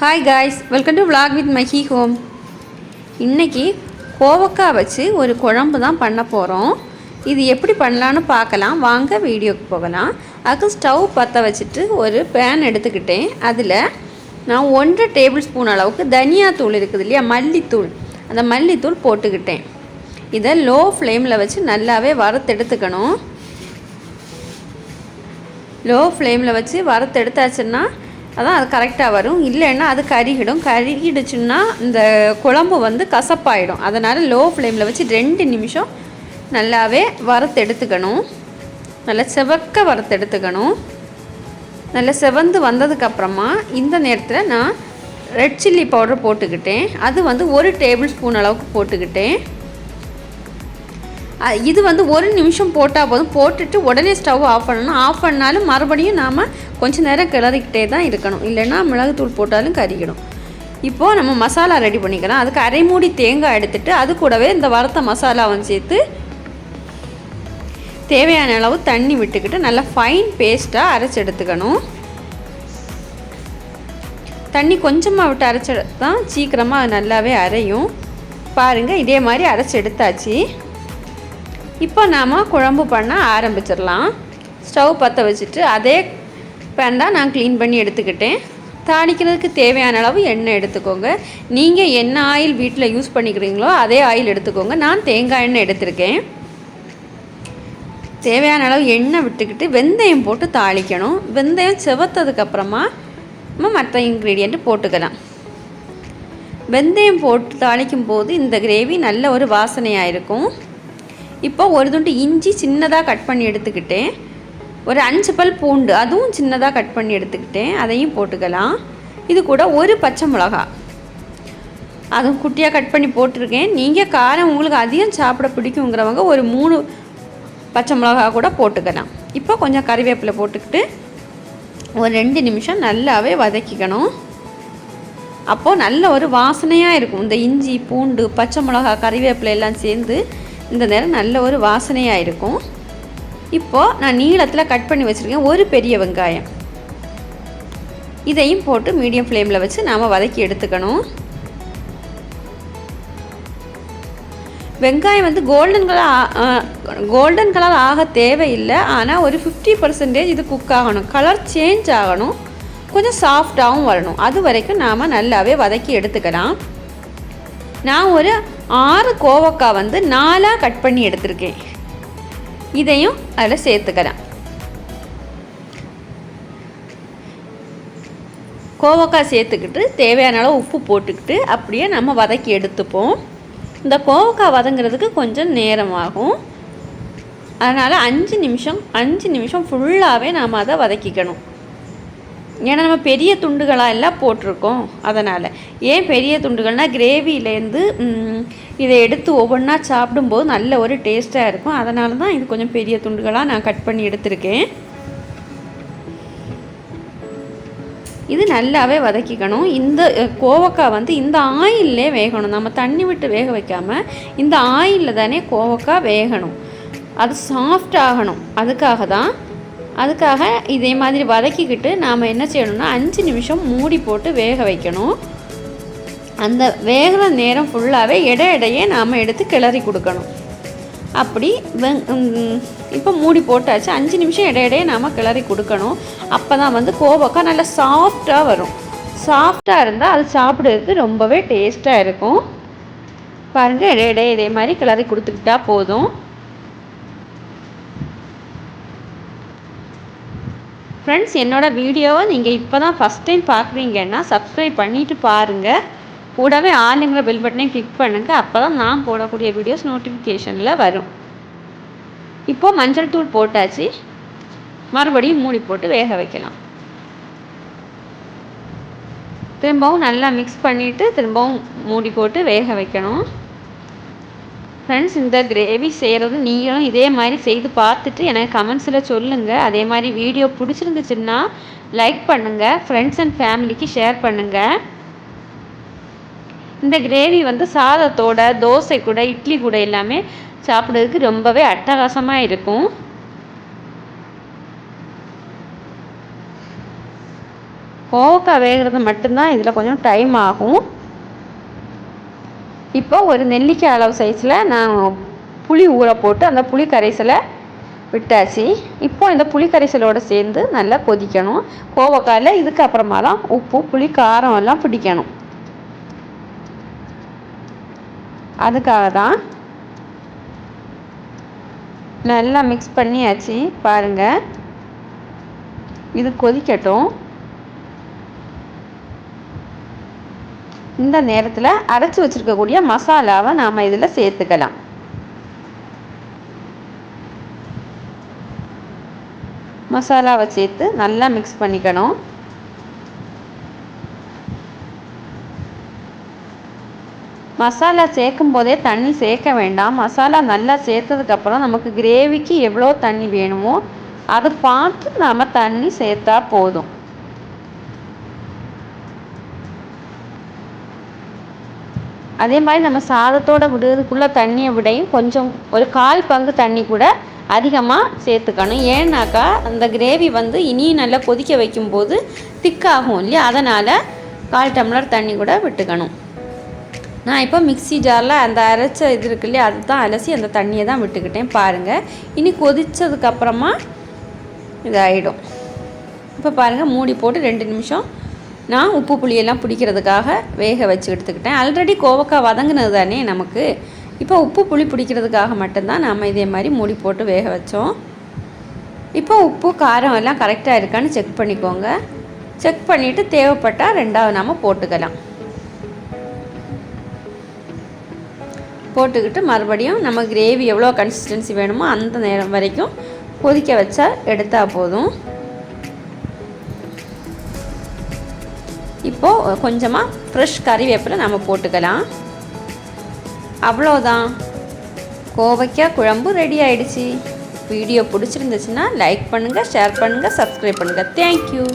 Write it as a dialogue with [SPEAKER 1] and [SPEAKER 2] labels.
[SPEAKER 1] Hi guys, welcome to vlog with Mahi home. இன்றைக்கி கோவக்காய் வச்சு ஒரு குழம்பு தான் பண்ண போகிறோம். இது எப்படி பண்ணலான்னு பார்க்கலாம். வாங்க வீடியோக்கு போகலாம். அதுக்கு ஸ்டவ் பற்ற வச்சுட்டு ஒரு பேன் எடுத்துக்கிட்டேன். அதில் நான் 1 டேபிள் ஸ்பூன் அளவுக்கு தனியாத்தூள் இருக்குது இல்லையா, மல்லித்தூள், அந்த மல்லித்தூள் போட்டுக்கிட்டேன். இதை லோ ஃப்ளேமில் வச்சு நல்லாவே வறுத்தெடுத்துக்கணும். லோ ஃப்ளேமில் வச்சு வறுத்தெடுத்தாச்சுன்னா அதான் அது கரெக்டாக வரும். இல்லைன்னா அது கருகிடுச்சுன்னா இந்த குழம்பு வந்து கசப்பாயிடும். அதனால் லோ ஃப்ளேமில் வச்சு 2 நிமிஷம் நல்லாவே வறுத்தெடுத்துக்கணும். நல்லா செவக்க வறுத்தெடுத்துக்கணும். நல்லா செவந்து வந்ததுக்கப்புறமா இந்த நேரத்தில் நான் ரெட் சில்லி பவுடர் போட்டுக்கிட்டேன். அது வந்து 1 டேபிள் ஸ்பூன் அளவுக்கு போட்டுக்கிட்டேன். இது வந்து 1 நிமிஷம் போட்டால் போதும். போட்டுட்டு உடனே ஸ்டவ் ஆஃப் பண்ணணும். ஆஃப் பண்ணாலும் மறுபடியும் நாம் கொஞ்சம் நேரம் கிளறிக்கிட்டே தான் இருக்கணும். இல்லைன்னா மிளகுத்தூள் போட்டாலும் கறிக்கிடும். இப்போது நம்ம மசாலா ரெடி பண்ணிக்கலாம். அதுக்கு அரை மூடி தேங்காய் எடுத்துகிட்டு அது கூடவே இந்த வறுத்த மசாலாவை சேர்த்து தேவையான அளவு தண்ணி விட்டுக்கிட்டு நல்லா ஃபைன் பேஸ்ட்டாக அரைச்சி எடுத்துக்கணும். தண்ணி கொஞ்சமாக விட்டு அரைச்சி தான் சீக்கிரமாக அது நல்லாவே அரையும். பாருங்கள், இதே மாதிரி அரைச்சி எடுத்தாச்சு. இப்போ நாம் குழம்பு பண்ண ஆரம்பிச்சிடலாம். ஸ்டவ் பற்ற வச்சுட்டு அதே பேன் தான் நான் க்ளீன் பண்ணி எடுத்துக்கிட்டேன். தாளிக்கிறதுக்கு தேவையான அளவு எண்ணெய் எடுத்துக்கோங்க. நீங்கள் என்ன ஆயில் வீட்டில் யூஸ் பண்ணிக்கிறீங்களோ அதே ஆயில் எடுத்துக்கோங்க. நான் தேங்காய் எண்ணெய் எடுத்திருக்கேன். தேவையான அளவு எண்ணெய் விட்டுக்கிட்டு வெந்தயம் போட்டு தாளிக்கணும். வெந்தயம் செவத்ததுக்கப்புறமா நம்ம மற்ற இன்க்ரீடியண்ட்டு போட்டுக்கலாம். வெந்தயம் போட்டு தாளிக்கும் போது இந்த கிரேவி நல்ல ஒரு வாசனையாக இருக்கும். இப்போ ஒரு துண்டு இஞ்சி சின்னதாக கட் பண்ணி எடுத்துக்கிட்டேன். ஒரு 5 பல் பூண்டு அதுவும் சின்னதாக கட் பண்ணி எடுத்துக்கிட்டேன். அதையும் போட்டுக்கலாம். இது கூட ஒரு பச்சை மிளகா அதுவும் குட்டியாக கட் பண்ணி போட்டிருக்கேன். நீங்கள் காரம் உங்களுக்கு அதிகம் சாப்பிட பிடிக்குங்கிறவங்க ஒரு 3 பச்சை மிளகா கூட போட்டுக்கலாம். இப்போ கொஞ்சம் கறிவேப்பிலை போட்டுக்கிட்டு ஒரு 2 நிமிஷம் நல்லாவே வதக்கிக்கணும். அப்போது நல்ல ஒரு வாசனையாக இருக்கும். இந்த இஞ்சி பூண்டு பச்சை மிளகா கறிவேப்பிலை எல்லாம் சேர்ந்து இந்த நேரம் நல்ல ஒரு வாசனையாக இருக்கும். இப்போது நான் நீளத்தில் கட் பண்ணி வச்சுருக்கேன் ஒரு பெரிய வெங்காயம். இதையும் போட்டு மீடியம் ஃப்ளேமில் வச்சு நாம் வதக்கி எடுத்துக்கணும். வெங்காயம் வந்து கோல்டன் கலர் ஆக தேவையில்லை. ஆனால் ஒரு 50% இது குக் ஆகணும். கலர் சேஞ்ச் ஆகணும். கொஞ்சம் சாஃப்டாகவும் வரணும். அது வரைக்கும் நாம் நல்லாவே வதக்கி எடுத்துக்கலாம். நான் ஒரு 6 கோவக்காய் வந்து 4ஆக கட் பண்ணி எடுத்திருக்கேன். இதையும் அதில் சேர்த்துக்கலாம். கோவக்காய் சேர்த்துக்கிட்டு தேவையான அளவு உப்பு போட்டுக்கிட்டு அப்படியே நம்ம வதக்கி எடுத்துப்போம். இந்த கோவக்காய் வதங்கிறதுக்கு கொஞ்சம் நேரமாகும். அதனால் 5 நிமிஷம் ஃபுல்லாகவே நாம் அதை வதக்கிக்கணும். ஏன்னா நம்ம பெரிய துண்டுகளாக எல்லாம் போட்டிருக்கோம். அதனால் ஏன் பெரிய துண்டுகள்னால் கிரேவியிலேருந்து இதை எடுத்து ஒவ்வொன்றா சாப்பிடும்போது நல்ல ஒரு டேஸ்ட்டாக இருக்கும். அதனால தான் இது கொஞ்சம் பெரிய துண்டுகளாக நான் கட் பண்ணி எடுத்திருக்கேன். இது நல்லாவே வதக்கிக்கணும். இந்த கோவக்காய் வந்து இந்த ஆயிலே வேகணும். நம்ம தண்ணி விட்டு வேக வைக்காமல் இந்த ஆயிலில் தானே கோவக்காய் வேகணும். அது சாஃப்ட் ஆகணும். அதுக்காக இதே மாதிரி வதக்கிக்கிட்டு நாம் என்ன செய்யணும்னா 5 நிமிஷம் மூடி போட்டு வேக வைக்கணும். அந்த வேகிற நேரம் ஃபுல்லாகவே இடையே நாம் எடுத்து கிளறி கொடுக்கணும். அப்படி இப்போ மூடி போட்டாச்சு. 5 நிமிஷம் இடையே நாம் கிளறி கொடுக்கணும். அப்போ தான் வந்து கோவக்காய் நல்லா சாஃப்டாக வரும். சாஃப்டாக இருந்தால் அது சாப்பிட்றதுக்கு ரொம்பவே டேஸ்ட்டாக இருக்கும். பாருங்கள், இடையே இதே மாதிரி கிளறி கொடுத்துக்கிட்டா போதும். ஃப்ரெண்ட்ஸ், என்னோடய வீடியோவை நீங்கள் இப்போ தான் ஃபஸ்ட் டைம் பார்க்குறீங்கன்னா சப்ஸ்கிரைப் பண்ணிவிட்டு பாருங்கள். கூடவே ஆளுங்கிற பெல் பட்டனையும் கிளிக் பண்ணுங்கள். அப்போ தான் நான் போடக்கூடிய வீடியோஸ் நோட்டிஃபிகேஷனில் வரும். இப்போது மஞ்சள் தூள் போட்டாச்சு. மறுபடியும் மூடி போட்டு வேக வைக்கலாம். திரும்பவும் நல்லா மிக்ஸ் பண்ணிவிட்டு திரும்பவும் மூடி போட்டு வேக வைக்கணும். ஃப்ரெண்ட்ஸ், இந்த கிரேவி செய்கிறது நீங்களும் இதே மாதிரி செய்து பார்த்துட்டு எனக்கு கமெண்ட்ஸில் சொல்லுங்கள். அதே மாதிரி வீடியோ பிடிச்சிருந்துச்சுன்னா லைக் பண்ணுங்கள். ஃப்ரெண்ட்ஸ் அண்ட் ஃபேமிலிக்கு ஷேர் பண்ணுங்கள். இந்த கிரேவி வந்து சாதத்தோட, தோசை கூட, இட்லி கூட எல்லாமே சாப்பிட்றதுக்கு ரொம்பவே அட்டகாசமாக இருக்கும். கோவக்காய் வேகிறது மட்டும்தான் இதில் கொஞ்சம் டைம் ஆகும். இப்போ ஒரு நெல்லிக்காய் அளவு சைஸில் நான் புளி ஊற போட்டு அந்த புளி கரைசலை விட்டாச்சு. இப்போ இந்த புளி கரைசலோடு சேர்ந்து நல்லா கொதிக்கணும். கோவக்காயில் இதுக்கப்புறமா தான் உப்பு புளி காரம் எல்லாம் பிடிக்கணும். அதுக்காக தான் நல்லா மிக்ஸ் பண்ணியாச்சு. பாருங்கள், இது கொதிக்கட்டும். இந்த நேரத்தில் அரைச்சி வச்சுருக்கக்கூடிய மசாலாவை நாம் இதில் சேர்த்துக்கலாம். மசாலாவை சேர்த்து நல்லா மிக்ஸ் பண்ணிக்கணும். மசாலா சேர்க்கும் போதே தண்ணி சேர்க்க வேண்டாம். மசாலா நல்லா சேர்த்ததுக்கப்புறம் நமக்கு கிரேவிக்கு எவ்வளோ தண்ணி வேணுமோ அதை பார்த்து நாம் தண்ணி சேர்த்தா போதும். அதே மாதிரி நம்ம சாதத்தோடு விடுறதுக்குள்ளே தண்ணியை விடையும் கொஞ்சம் ஒரு 1/4 பங்கு தண்ணி கூட அதிகமாக சேர்த்துக்கணும். ஏன்னாக்கா அந்த கிரேவி வந்து இனியும் நல்லா கொதிக்க வைக்கும்போது திக்காகும் இல்லையா, அதனால் 1/4 டம்ளர் தண்ணி கூட விட்டுக்கணும். நான் இப்போ மிக்ஸி ஜாரில் அந்த அரைச்ச இது இருக்கு இல்லையா, அது தான் அலசி அந்த தண்ணியை தான் விட்டுக்கிட்டேன். பாருங்கள், இனி கொதித்ததுக்கப்புறமா இதாகிடும். இப்போ பாருங்கள், மூடி போட்டு 2 நிமிஷம் நான் உப்பு புளியெல்லாம் பிடிக்கிறதுக்காக வேக வச்சு எடுத்துக்கிட்டேன். ஆல்ரெடி கோவக்காய் வதங்கினது தானே நமக்கு. இப்போ உப்பு புளி பிடிக்கிறதுக்காக மட்டும்தான் நாம் இதே மாதிரி மூடி போட்டு வேக வச்சோம். இப்போ உப்பு காரம் எல்லாம் கரெக்டாக இருக்கான்னு செக் பண்ணிக்கோங்க. செக் பண்ணிவிட்டு தேவைப்பட்டால் 2வது நாம் போட்டுக்கலாம். போட்டுக்கிட்டு மறுபடியும் நம்ம கிரேவி எவ்வளோ கன்சிஸ்டன்சி வேணுமோ அந்த நேரம் வரைக்கும் கொதிக்க வச்சா எடுத்தால் போதும். இப்போது கொஞ்சமாக ஃப்ரெஷ் கறிவேப்பிலை நம்ம போட்டுக்கலாம். அவ்வளோதான், கோவக்காய் குழம்பு ரெடி ஆகிடுச்சு. வீடியோ பிடிச்சிருந்துச்சுன்னா லைக் பண்ணுங்கள், ஷேர் பண்ணுங்கள், சப்ஸ்கிரைப் பண்ணுங்கள். தேங்க்யூ.